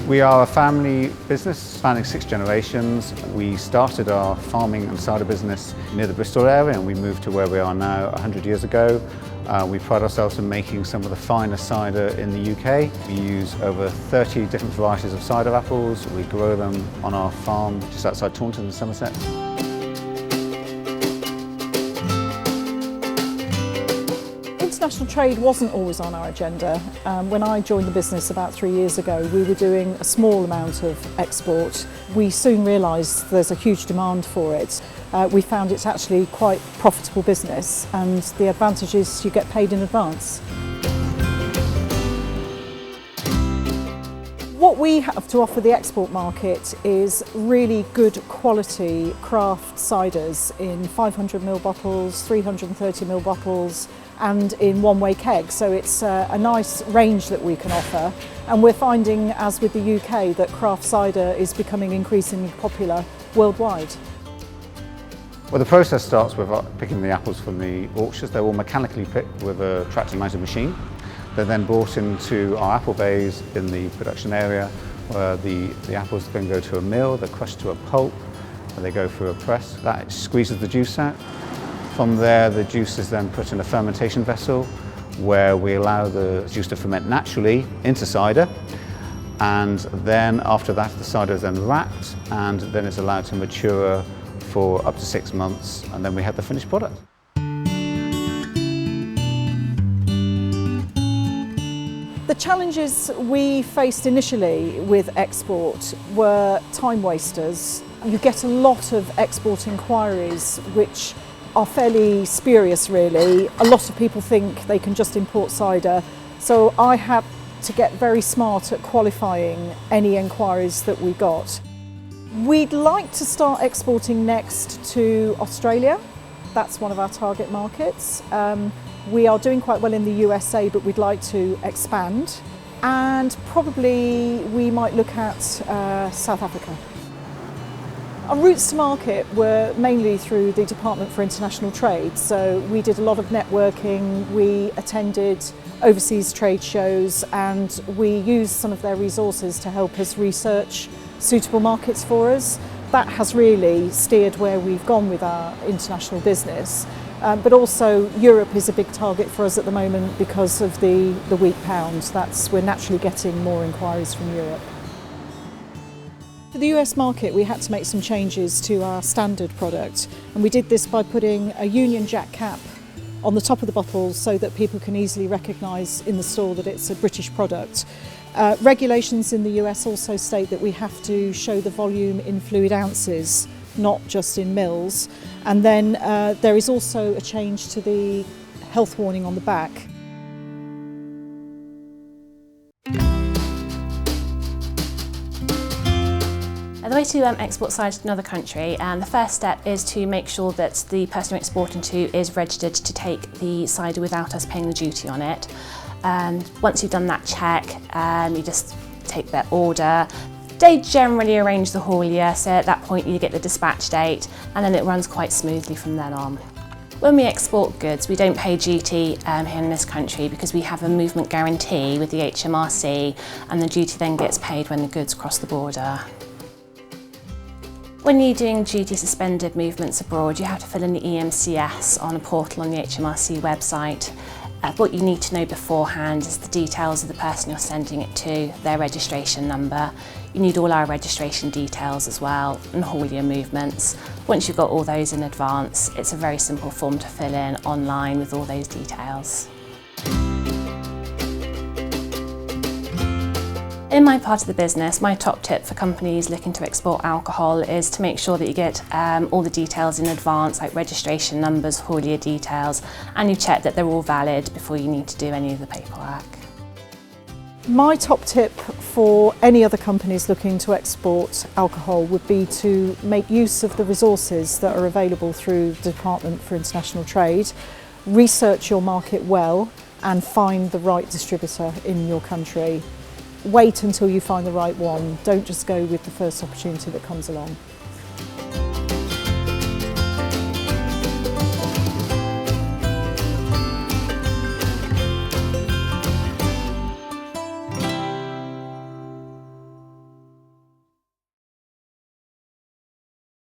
We are a family business spanning 6 generations. We started our farming and cider business near the Bristol area and we moved to where we are now 100 years ago. We pride ourselves in making some of the finest cider in the UK. We use over 30 different varieties of cider apples. We grow them on our farm just outside Taunton in Somerset. International trade wasn't always on our agenda. When I joined the business about 3 years ago, we were doing a small amount of export. We soon realised there's a huge demand for it. We found it's actually quite profitable business, and the advantage is you get paid in advance. What we have to offer the export market is really good quality craft ciders in 500ml bottles, 330ml bottles and in one-way kegs. So it's a nice range that we can offer, and we're finding, as with the UK, that craft cider is becoming increasingly popular worldwide. Well, the process starts with picking the apples from the orchards. They're all mechanically picked with a tractor-mounted machine. They're then brought into our apple bays in the production area, where the apples then go to a mill, they're crushed to a pulp, and they go through a press. That squeezes the juice out. From there, the juice is then put in a fermentation vessel, where we allow the juice to ferment naturally into cider. And then after that, the cider is then wrapped, and then it's allowed to mature for up to 6 months, and then we have the finished product. The challenges we faced initially with export were time wasters. You get a lot of export inquiries which are fairly spurious really. A lot of people think they can just import cider, so I had to get very smart at qualifying any inquiries that we got. We'd like to start exporting next to Australia. That's one of our target markets. We are doing quite well in the USA, but we'd like to expand. And probably we might look at South Africa. Our routes to market were mainly through the Department for International Trade. So we did a lot of networking, we attended overseas trade shows, and we used some of their resources to help us research suitable markets for us. That has really steered where we've gone with our international business. But also Europe is a big target for us at the moment because of the weak pound. We're naturally getting more inquiries from Europe. For the US market, we had to make some changes to our standard product, and we did this by putting a Union Jack cap on the top of the bottles so that people can easily recognise in the store that it's a British product. Regulations in the US also state that we have to show the volume in fluid ounces, not just in mils. And then there is also a change to the health warning on the back. The way to export cider to another country, the first step is to make sure that the person you're exporting to is registered to take the cider without us paying the duty on it. Once you've done that check, you just take their order. They generally arrange the haulier, so at that point you get the dispatch date, and then it runs quite smoothly from then on. When we export goods, we don't pay duty here in this country because we have a movement guarantee with the HMRC, and the duty then gets paid when the goods cross the border. When you're doing duty suspended movements abroad, you have to fill in the EMCS on a portal on the HMRC website. What you need to know beforehand is the details of the person you're sending it to, their registration number. You need all our registration details as well, and haulier movements. Once you've got all those in advance, it's a very simple form to fill in online with all those details. In my part of the business, my top tip for companies looking to export alcohol is to make sure that you get all the details in advance, like registration numbers, haulier details, and you check that they're all valid before you need to do any of the paperwork. My top tip for any other companies looking to export alcohol would be to make use of the resources that are available through the Department for International Trade, research your market well, and find the right distributor in your country. Wait until you find the right one. Don't just go with the first opportunity that comes along.